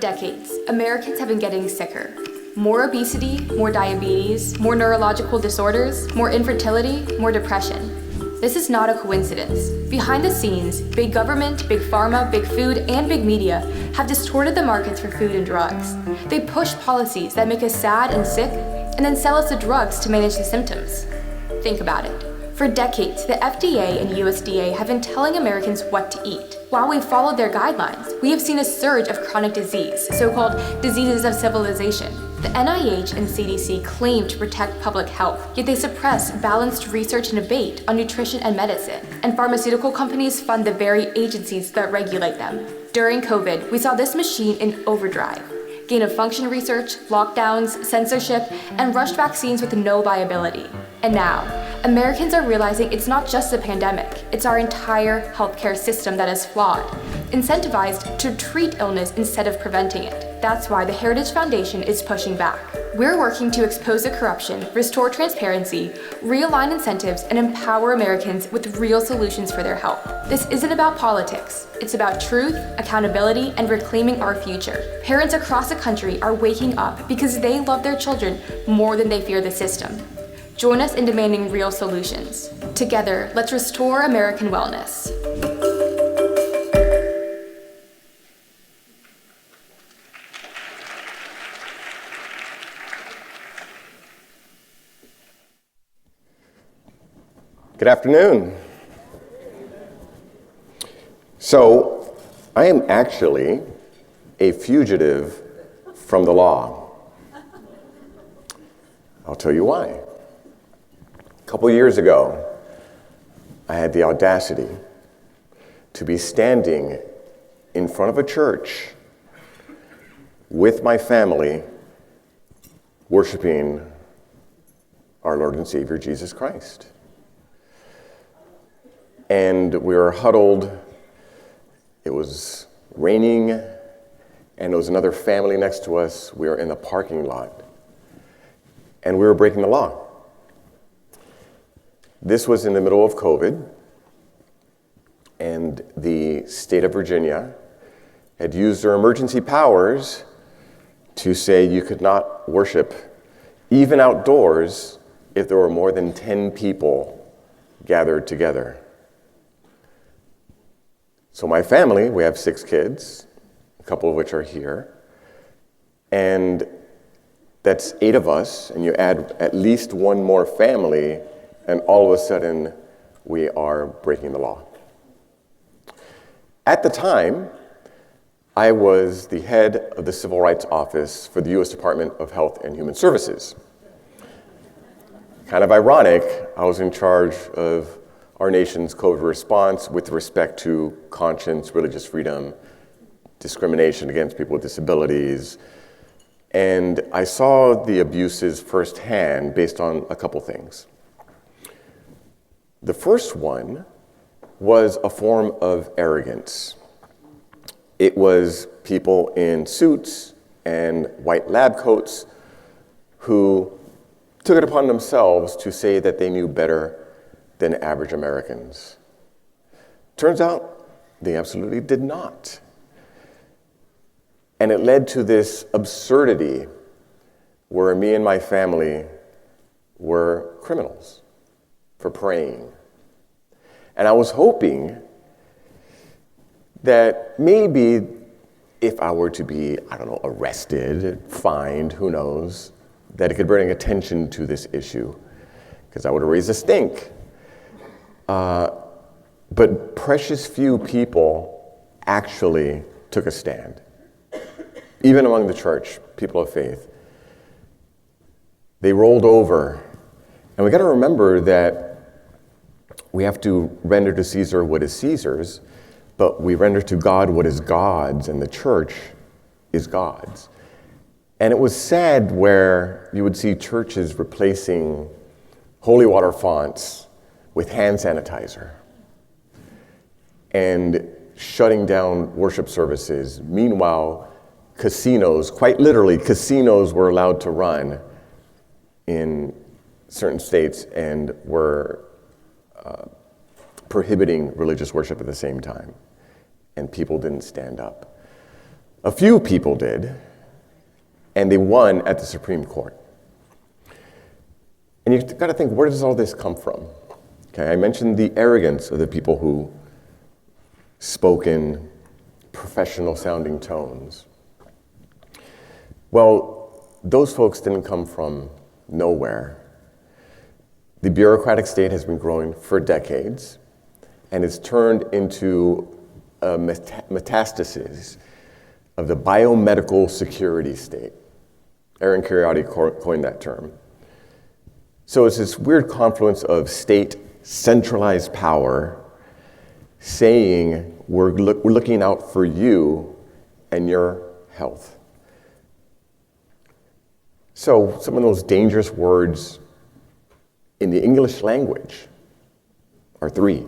decades, Americans have been getting sicker. More obesity, more diabetes, more neurological disorders, more infertility, more depression. This is not a coincidence. Behind the scenes, big government, big pharma, big food, and big media have distorted the markets for food and drugs. They push policies that make us sad and sick, and then sell us the drugs to manage the symptoms. Think about it. For decades, the FDA and USDA have been telling Americans what to eat. While we've followed their guidelines, we have seen a surge of chronic disease, so-called diseases of civilization. The NIH and CDC claim to protect public health, yet they suppress balanced research and debate on nutrition and medicine. And pharmaceutical companies fund the very agencies that regulate them. During COVID, we saw this machine in overdrive. Gain-of-function research, lockdowns, censorship, and rushed vaccines with no viability. And now, Americans are realizing it's not just the pandemic, it's our entire healthcare system that is flawed, incentivized to treat illness instead of preventing it. That's why the Heritage Foundation is pushing back. We're working to expose the corruption, restore transparency, realign incentives, and empower Americans with real solutions for their health. This isn't about politics. It's about truth, accountability, and reclaiming our future. Parents across the country are waking up because they love their children more than they fear the system. Join us in demanding real solutions. Together, let's restore American wellness. Good afternoon. So, I am actually a fugitive from the law. I'll tell you why. A couple years ago, I had the audacity to be standing in front of a church with my family, worshiping our Lord and Savior, Jesus Christ. And we were huddled. It was raining, and there was another family next to us. We were in a parking lot, and we were breaking the law. This was in the middle of COVID, and the state of Virginia had used their emergency powers to say you could not worship, even outdoors, if there were more than 10 people gathered together. So my family, we have 6 kids, a couple of which are here, and that's 8 of us, and you add at least one more family, and all of a sudden, we are breaking the law. At the time, I was the head of the Civil Rights Office for the U.S. Department of Health and Human Services. Kind of ironic, I was in charge of our nation's COVID response with respect to conscience, religious freedom, discrimination against people with disabilities. And I saw the abuses firsthand based on a couple things. The first one was a form of arrogance. It was people in suits and white lab coats who took it upon themselves to say that they knew better than average Americans. Turns out they absolutely did not. And it led to this absurdity where me and my family were criminals for praying. And I was hoping that maybe if I were to be, arrested, fined, who knows, that it could bring attention to this issue, because I would have raised a stink. But precious few people actually took a stand. Even among the church, people of faith. They rolled over. And we got to remember that we have to render to Caesar what is Caesar's, but we render to God what is God's, and the church is God's. And it was sad where you would see churches replacing holy water fonts with hand sanitizer and shutting down worship services. Meanwhile, casinos, quite literally, casinos were allowed to run in certain states and were prohibiting religious worship at the same time. And people didn't stand up. A few people did, and they won at the Supreme Court. And you've got to think, where does all this come from? Okay, I mentioned the arrogance of the people who spoke in professional-sounding tones. Well, those folks didn't come from nowhere. The bureaucratic state has been growing for decades, and it's turned into a metastasis of the biomedical security state. Aaron Kheriaty coined that term. So it's this weird confluence of state centralized power saying we're looking out for you and your health. So some of those dangerous words in the English language are three.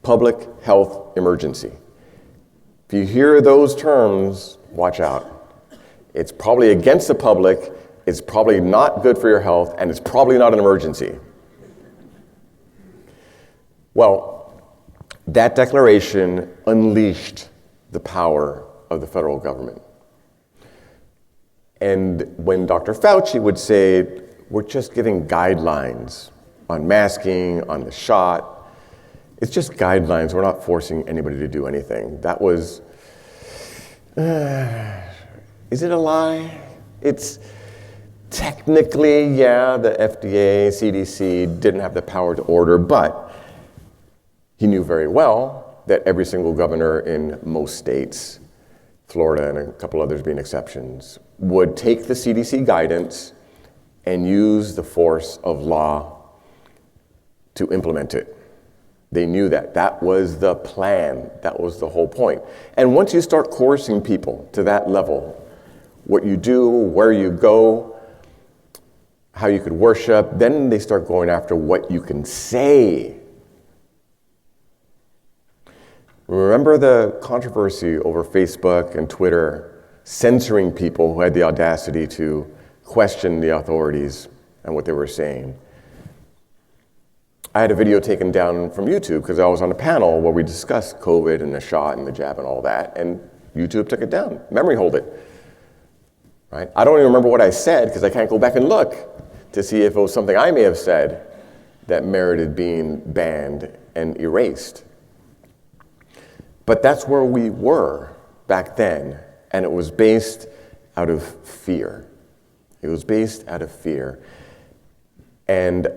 Public health emergency. If you hear those terms, watch out. It's probably against the public, it's probably not good for your health, and it's probably not an emergency. Well, that declaration unleashed the power of the federal government. And when Dr. Fauci would say, we're just giving guidelines on masking, on the shot, it's just guidelines. We're not forcing anybody to do anything. That was, is it a lie? It's technically, yeah, the FDA, CDC didn't have the power to order, but he knew very well that every single governor in most states, Florida and a couple others being exceptions, would take the CDC guidance and use the force of law to implement it. They knew that. That was the plan. That was the whole point. And once you start coercing people to that level, what you do, where you go, how you could worship, then they start going after what you can say. Remember the controversy over Facebook and Twitter censoring people who had the audacity to question the authorities and what they were saying? I had a video taken down from YouTube because I was on a panel where we discussed COVID and the shot and the jab and all that, and YouTube took it down. Memory hold it. Right? I don't even remember what I said because I can't go back and look to see if it was something I may have said that merited being banned and erased. But that's where we were back then, and it was based out of fear. It was based out of fear. And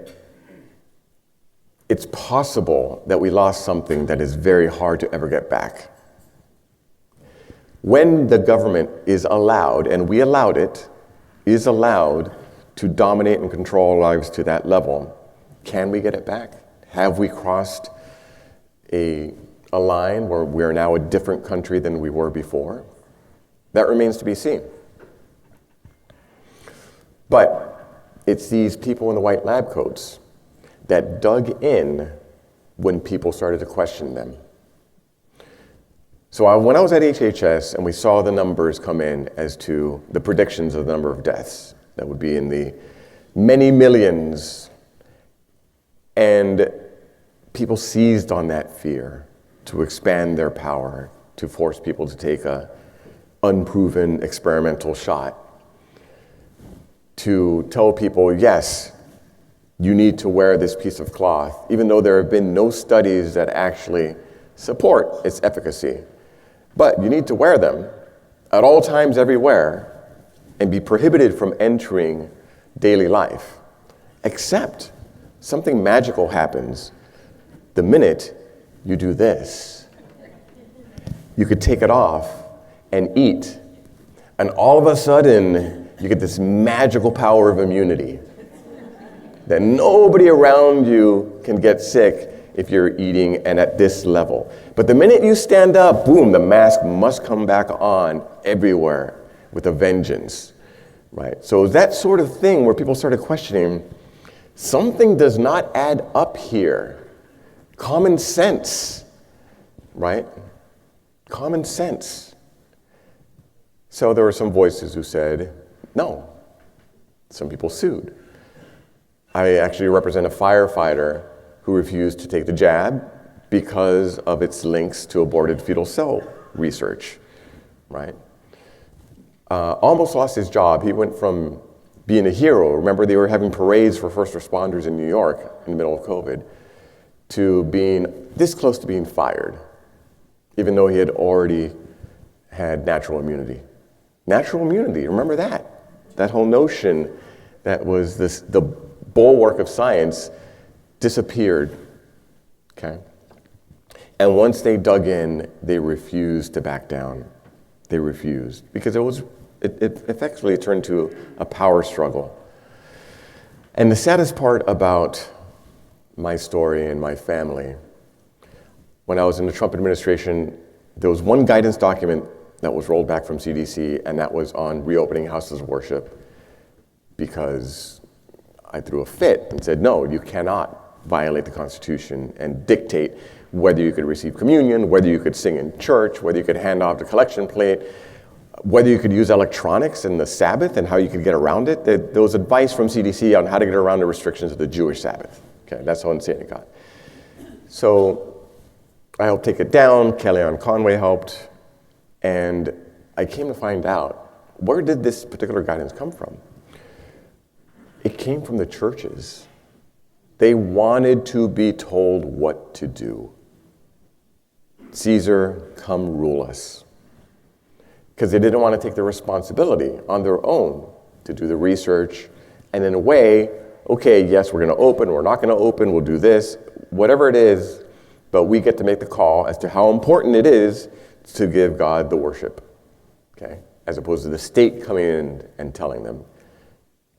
it's possible that we lost something that is very hard to ever get back. When the government is allowed, and we allowed it, is allowed to dominate and control our lives to that level, can we get it back? Have we crossed a line where we're now a different country than we were before? That remains to be seen. But it's these people in the white lab coats that dug in when people started to question them. So when I was at HHS and we saw the numbers come in as to the predictions of the number of deaths, that would be in the many millions, and people seized on that fear to expand their power, to force people to take a unproven experimental shot, to tell people, yes, you need to wear this piece of cloth, even though there have been no studies that actually support its efficacy. But you need to wear them at all times, everywhere, and be prohibited from entering daily life, except something magical happens the minute you do this. You could take it off and eat, and all of a sudden, you get this magical power of immunity that nobody around you can get sick if you're eating and at this level. But the minute you stand up, boom, the mask must come back on everywhere with a vengeance, right? So that sort of thing where people started questioning, something does not add up here. Common sense, right? Common sense. So there were some voices who said, no. Some people sued. I actually represent a firefighter who refused to take the jab because of its links to aborted fetal cell research. right? Almost lost his job. He went from being a hero. Remember, they were having parades for first responders in New York in the middle of COVID, to being this close to being fired, even though he had already had natural immunity. Natural immunity, remember that? That whole notion that was the bulwark of science disappeared, okay? And once they dug in, they refused to back down. They refused, because it effectively turned to a power struggle. And the saddest part about my story and my family, when I was in the Trump administration, there was one guidance document that was rolled back from CDC, and that was on reopening houses of worship, because I threw a fit and said, no, you cannot violate the Constitution and dictate whether you could receive communion, whether you could sing in church, whether you could hand off the collection plate, whether you could use electronics in the Sabbath and how you could get around it. There was advice from CDC on how to get around the restrictions of the Jewish Sabbath. Okay, that's how insane it got. So I helped take it down. Kellyanne Conway helped. And I came to find out, where did this particular guidance come from? It came from the churches. They wanted to be told what to do. Caesar, come rule us. Because they didn't want to take the responsibility on their own to do the research, and in a way, okay, yes, we're going to open, we're not going to open, we'll do this, whatever it is, but we get to make the call as to how important it is to give God the worship, okay? As opposed to the state coming in and telling them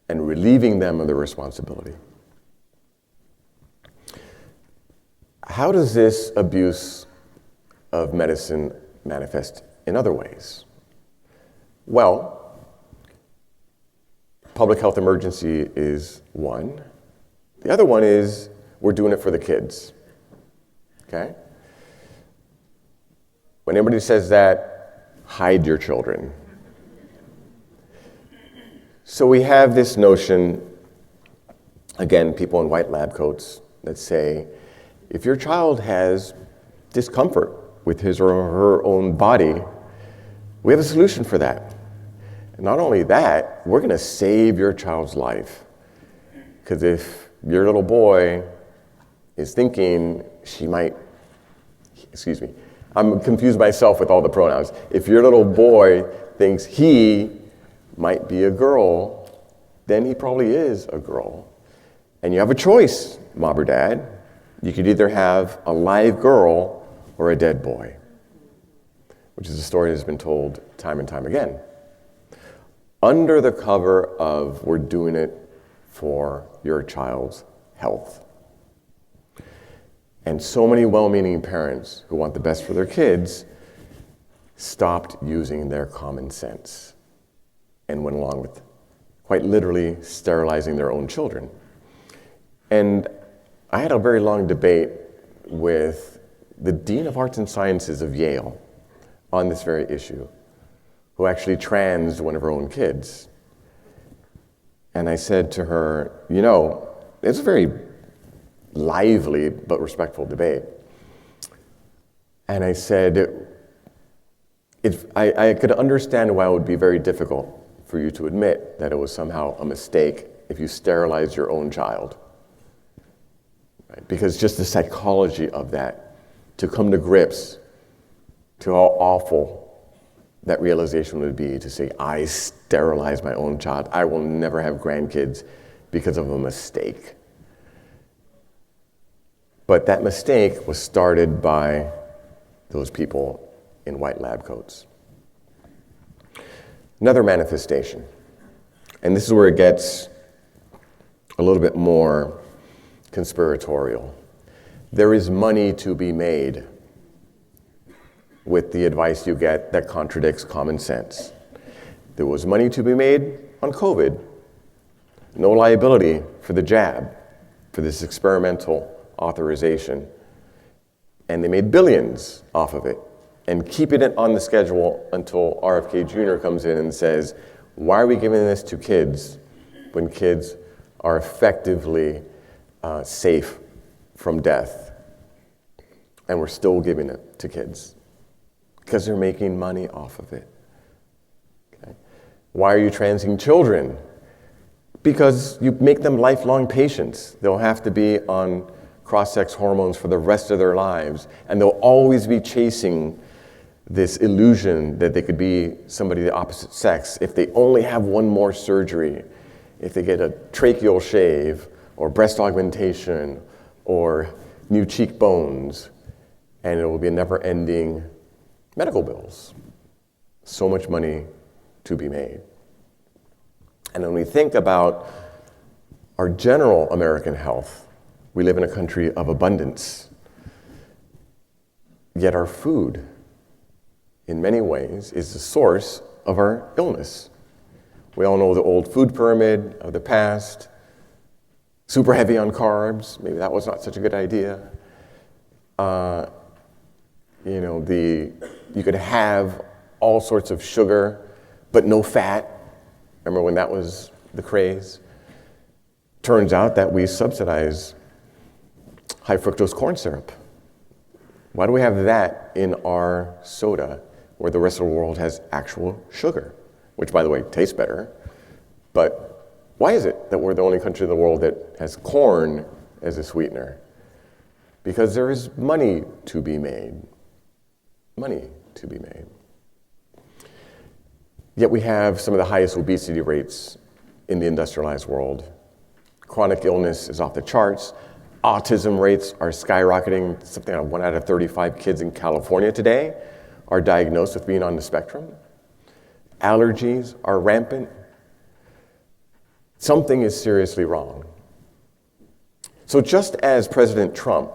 and relieving them of the responsibility. How does this abuse of medicine manifest in other ways? Well, public health emergency is one. The other one is we're doing it for the kids, okay? When anybody says that, hide your children. So we have this notion, again, people in white lab coats that say, if your child has discomfort with his or her own body, we have a solution for that. And not only that, we're going to save your child's life. Because if your little boy is thinking I'm confused myself with all the pronouns. If your little boy thinks he might be a girl, then he probably is a girl. And you have a choice, mom or dad. You could either have a live girl or a dead boy, which is a story that's been told time and time again. Under the cover of we're doing it for your child's health. And so many well-meaning parents who want the best for their kids stopped using their common sense and went along with quite literally sterilizing their own children. And I had a very long debate with the Dean of Arts and Sciences of Yale on this very issue, who actually transed one of her own kids. And I said to her, it's a very lively but respectful debate. And I said, I could understand why it would be very difficult for you to admit that it was somehow a mistake if you sterilize your own child. Right? Because just the psychology of that, to come to grips to how awful that realization would be, to say, I sterilized my own child. I will never have grandkids because of a mistake. But that mistake was started by those people in white lab coats. Another manifestation, and this is where it gets a little bit more conspiratorial. There is money to be made with the advice you get that contradicts common sense. There was money to be made on COVID. No liability for the jab, for this experimental authorization. And they made billions off of it and keeping it on the schedule until RFK Jr. comes in and says, why are we giving this to kids when kids are effectively safe from death? And we're still giving it to kids because they're making money off of it. Why are you transing children? Because you make them lifelong patients. They'll have to be on cross-sex hormones for the rest of their lives, and they'll always be chasing this illusion that they could be somebody of the opposite sex if they only have one more surgery, if they get a tracheal shave or breast augmentation or new cheekbones, and it will be a never-ending medical bills. So much money to be made. And when we think about our general American health, we live in a country of abundance. Yet our food, in many ways, is the source of our illness. We all know the old food pyramid of the past, super heavy on carbs. Maybe that was not such a good idea. You could have all sorts of sugar, but no fat. Remember when that was the craze? Turns out that we subsidize high fructose corn syrup. Why do we have that in our soda where the rest of the world has actual sugar, which, by the way, tastes better? But why is it that we're the only country in the world that has corn as a sweetener? Because there is money to be made. Money to be made. Yet we have some of the highest obesity rates in the industrialized world. Chronic illness is off the charts. Autism rates are skyrocketing. Something like 1 out of 35 kids in California today are diagnosed with being on the spectrum. Allergies are rampant. Something is seriously wrong. So just as President Trump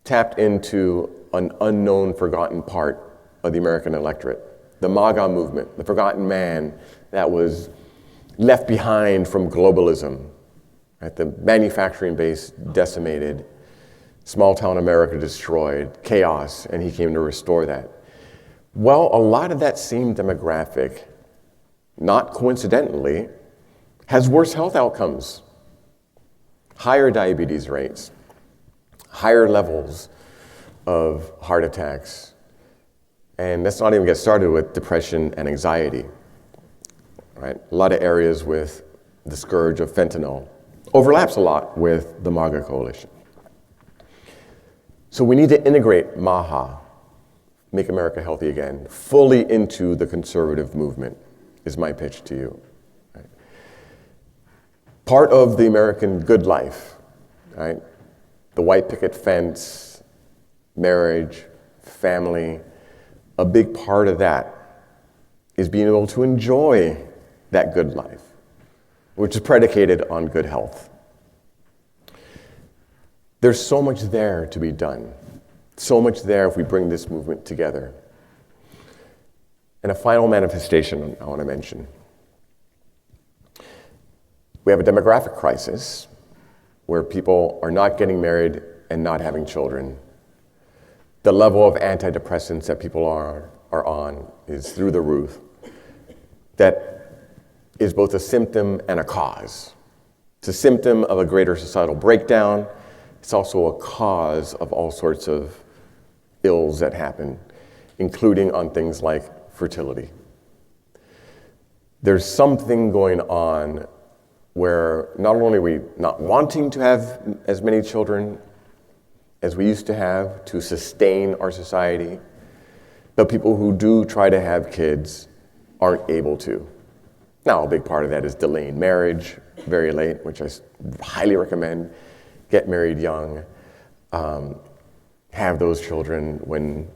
tapped into an unknown, forgotten part of the American electorate, the MAGA movement, the forgotten man that was left behind from globalism, right? The manufacturing base decimated, small-town America destroyed, chaos, and he came to restore that. Well, a lot of that same demographic, not coincidentally, has worse health outcomes, higher diabetes rates, higher levels of heart attacks, and let's not even get started with depression and anxiety, right? A lot of areas with the scourge of fentanyl overlaps a lot with the MAGA coalition. So we need to integrate MAHA, Make America Healthy Again, fully into the conservative movement, is my pitch to you. Right? Part of the American good life, right? The white picket fence, marriage, family, a big part of that is being able to enjoy that good life, which is predicated on good health. There's so much there to be done, so much there if we bring this movement together. And a final manifestation I want to mention. We have a demographic crisis where people are not getting married and not having children. The level of antidepressants that people are on is through the roof. That is both a symptom and a cause. It's a symptom of a greater societal breakdown. It's also a cause of all sorts of ills that happen, including on things like fertility. There's something going on where not only are we not wanting to have as many children as we used to have to sustain our society, but people who do try to have kids aren't able to. Now, a big part of that is delaying marriage very late, which I highly recommend. Get married young, have those children when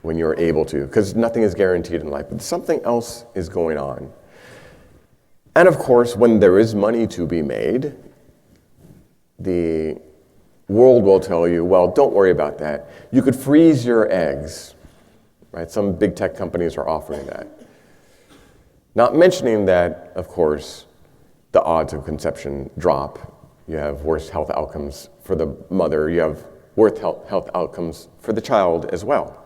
you're able to, because nothing is guaranteed in life, but something else is going on. And of course, when there is money to be made, the world will tell you, well, don't worry about that. You could freeze your eggs, right? Some big tech companies are offering that. Not mentioning that, of course, the odds of conception drop. You have worse health outcomes for the mother. You have worse health outcomes for the child as well.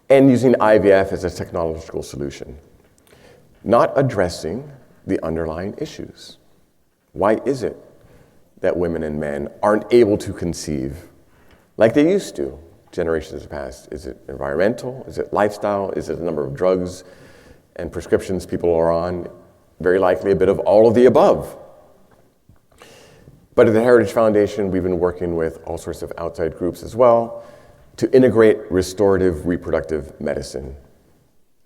And using IVF as a technological solution. Not addressing the underlying issues. Why is it that women and men aren't able to conceive like they used to generations past? Is it environmental? Is it lifestyle? Is it the number of drugs and prescriptions people are on? Very likely a bit of all of the above. But at the Heritage Foundation, we've been working with all sorts of outside groups as well to integrate restorative reproductive medicine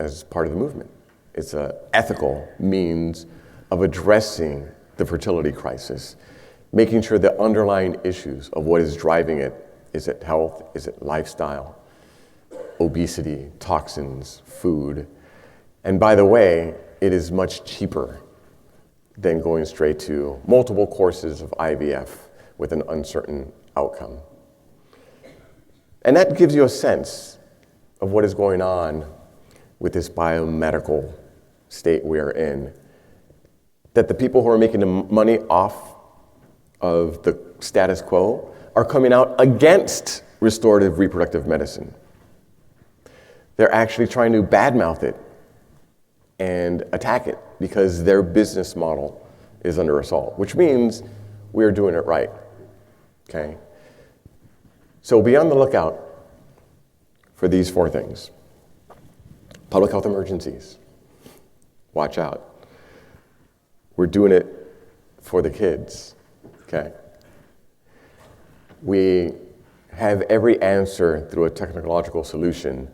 as part of the movement. It's an ethical means of addressing the fertility crisis, making sure the underlying issues of what is driving it, is it health, is it lifestyle, obesity, toxins, food. And by the way, it is much cheaper than going straight to multiple courses of IVF with an uncertain outcome. And that gives you a sense of what is going on with this biomedical state we are in, that the people who are making the money off of the status quo are coming out against restorative reproductive medicine. They're actually trying to badmouth it and attack it because their business model is under assault, which means we're doing it right, okay? So be on the lookout for these 4 things. Public health emergencies, watch out. We're doing it for the kids, okay? We have every answer through a technological solution,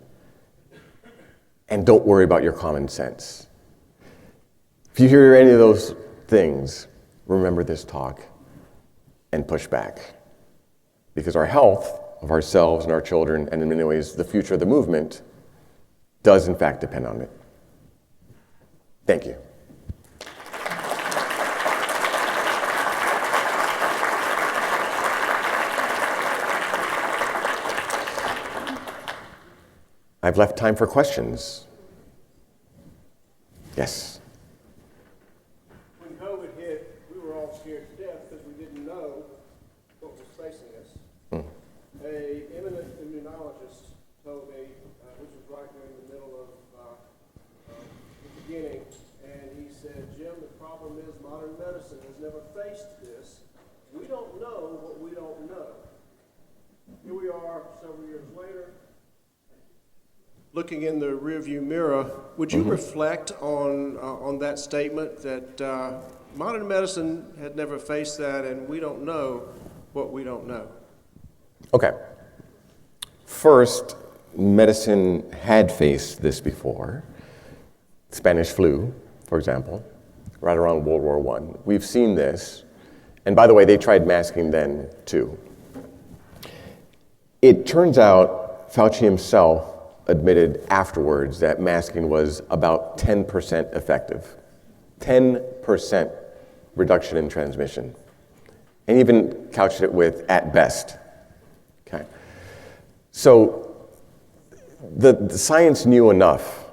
and don't worry about your common sense. If you hear any of those things, remember this talk and push back. Because our health of ourselves and our children, and in many ways the future of the movement, does in fact depend on it. Thank you. I've left time for questions. Yes. When COVID hit, we were all scared to death because we didn't know what was facing us. A eminent immunologist told me, which was right during the middle of the beginning, and he said, Jim, the problem is modern medicine has never faced this. We don't know what we don't know. Here we are several years later, looking in the rearview mirror. Would you reflect on that statement that modern medicine had never faced that, and we don't know what we don't know? Okay. First, medicine had faced this before. Spanish flu, for example, right around World War I. We've seen this. And by the way, they tried masking then, too. It turns out Fauci himself admitted afterwards that masking was about 10% effective. 10% reduction in transmission. And even couched it with at best. Okay. So the science knew enough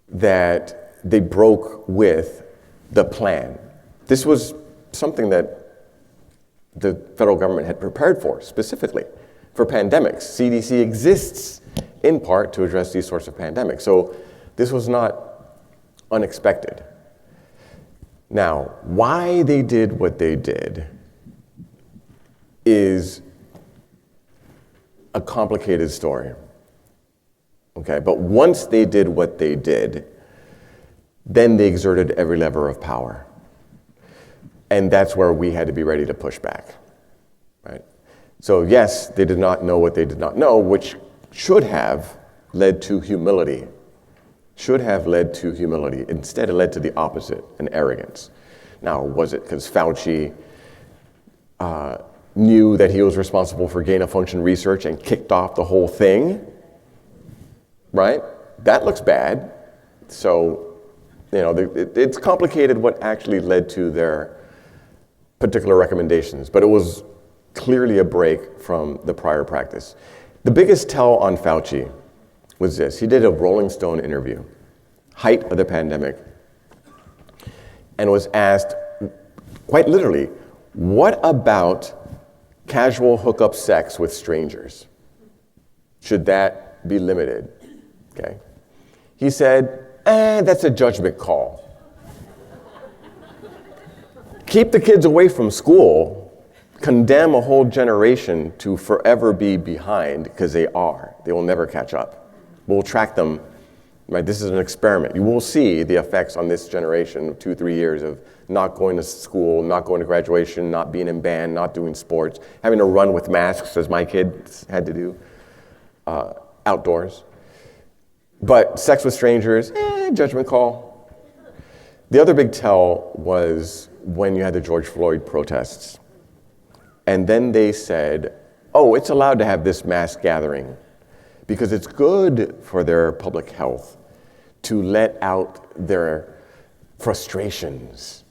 that they broke with the plan. This was something that the federal government had prepared for, specifically for pandemics. CDC exists in part to address these sorts of pandemics. So this was not unexpected. Now, why they did what they did is a complicated story. Okay, but once they did what they did, then they exerted every lever of power. And that's where we had to be ready to push back, right? So yes, they did not know what they did not know, which should have led to humility. Should have led to humility. Instead, it led to the opposite, an arrogance. Now, was it because Fauci knew that he was responsible for gain-of-function research and kicked off the whole thing? Right? That looks bad. So, it's complicated what actually led to their particular recommendations, but it was clearly a break from the prior practice. The biggest tell on Fauci was this. He did a Rolling Stone interview, height of the pandemic, and was asked, quite literally, what about casual hookup sex with strangers? Should that be limited? Okay. He said, that's a judgment call. Keep the kids away from school, condemn a whole generation to forever be behind, because they are. They will never catch up. We'll track them, right? This is an experiment. You will see the effects on this generation of 2-3 years of not going to school, not going to graduation, not being in band, not doing sports, having to run with masks, as my kids had to do, outdoors. But sex with strangers, judgment call. The other big tell was when you had the George Floyd protests. And then they said, oh, it's allowed to have this mass gathering because it's good for their public health to let out their frustrations.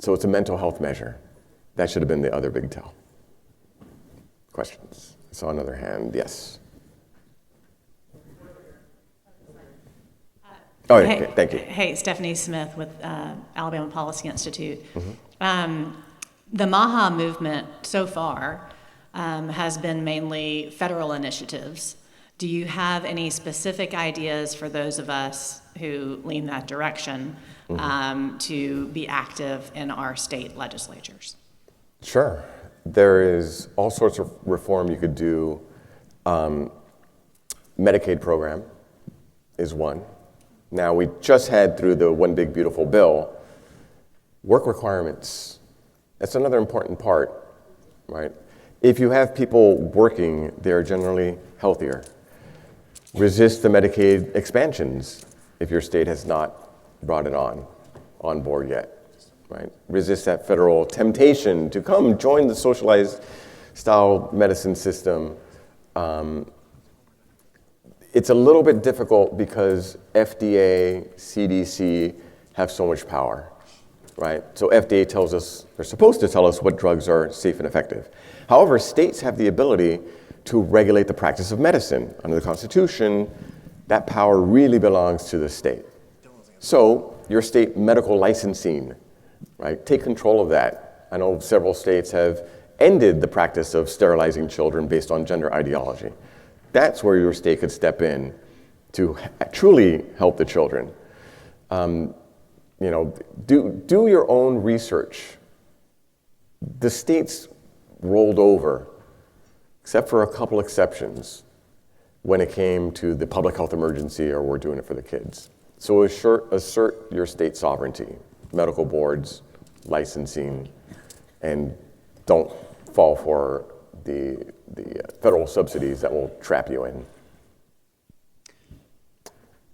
So it's a mental health measure. That should have been the other big tell. Questions? I saw another hand. Yes. Oh, Hey, okay, thank you. Hey, Stephanie Smith with Alabama Policy Institute. The MAHA movement so far has been mainly federal initiatives. Do you have any specific ideas for those of us who lean that direction to be active in our state legislatures? Sure. There is all sorts of reform you could do. Medicaid program is one. Now, we just had through the One Big Beautiful Bill, work requirements. That's another important part, right? If you have people working, they're generally healthier. Resist the Medicaid expansions if your state has not brought it on board yet, right? Resist that federal temptation to come join the socialized style medicine system. It's a little bit difficult because FDA, CDC have so much power, right? So FDA tells us, they're supposed to tell us what drugs are safe and effective. However, states have the ability to regulate the practice of medicine. Under the Constitution, that power really belongs to the state. So your state medical licensing, right? Take control of that. I know several states have ended the practice of sterilizing children based on gender ideology. That's where your state could step in to truly help the children. Do your own research. The states rolled over, except for a couple exceptions, when it came to the public health emergency or we're doing it for the kids. So assert your state sovereignty, medical boards, licensing, and don't fall for the federal subsidies that will trap you in.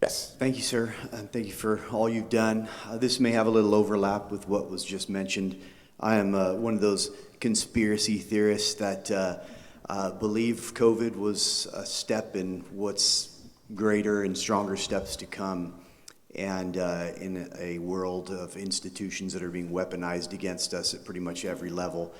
Yes. Thank you, sir. Thank you for all you've done. This may have a little overlap with what was just mentioned. I am one of those conspiracy theorists that believe COVID was a step in what's greater and stronger steps to come, and in a world of institutions that are being weaponized against us at pretty much every level.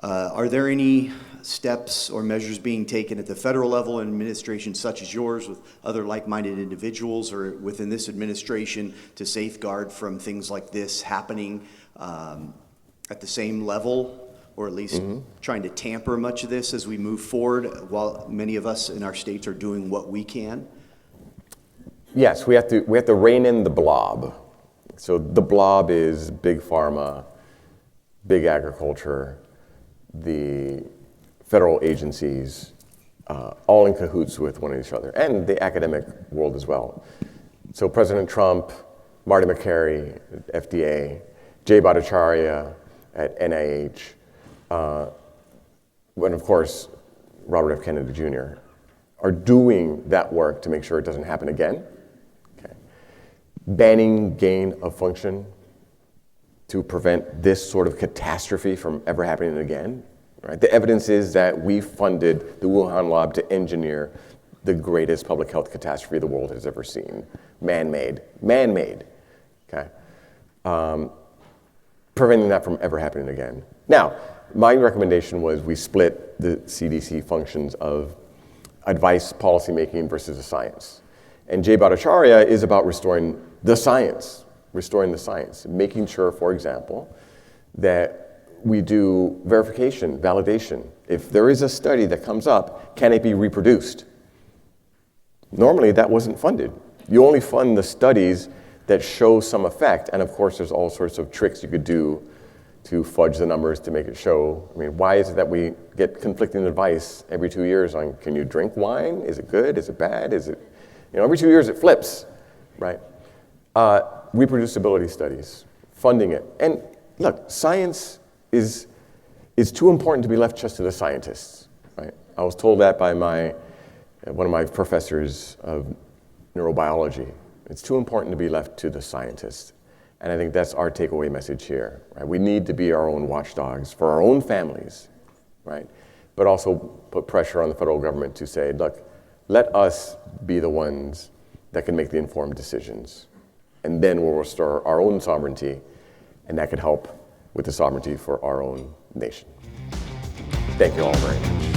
Are there any steps or measures being taken at the federal level in administrations such as yours with other like-minded individuals or within this administration to safeguard from things like this happening at the same level, or at least trying to tamper much of this as we move forward while many of us in our states are doing what we can? Yes, we have to rein in the blob. So the blob is big pharma, big agriculture, the federal agencies, all in cahoots with one each other, and the academic world as well. So President Trump, Marty McCary at FDA, Jay Bhattacharya at NIH, and of course, Robert F. Kennedy Jr., are doing that work to make sure it doesn't happen again. Okay. Banning gain of function to prevent this sort of catastrophe from ever happening again. Right? The evidence is that we funded the Wuhan lab to engineer the greatest public health catastrophe the world has ever seen. Man-made. Okay? Preventing that from ever happening again. Now, my recommendation was we split the CDC functions of advice, policymaking versus the science. And Jay Bhattacharya is about restoring the science, making sure, for example, that we do verification, validation. If there is a study that comes up, can it be reproduced? Normally, that wasn't funded. You only fund the studies that show some effect, and of course, there's all sorts of tricks you could do to fudge the numbers to make it show. I mean, why is it that we get conflicting advice every 2 years on, can you drink wine? Is it good? Is it bad? Is it, every 2 years it flips, right? Reproducibility studies, funding it. And look, science is too important to be left just to the scientists, right? I was told that by one of my professors of neurobiology. It's too important to be left to the scientists. And I think that's our takeaway message here, right? We need to be our own watchdogs for our own families, right? But also put pressure on the federal government to say, look, let us be the ones that can make the informed decisions. And then we'll restore our own sovereignty, and that could help with the sovereignty for our own nation. Thank you all very much.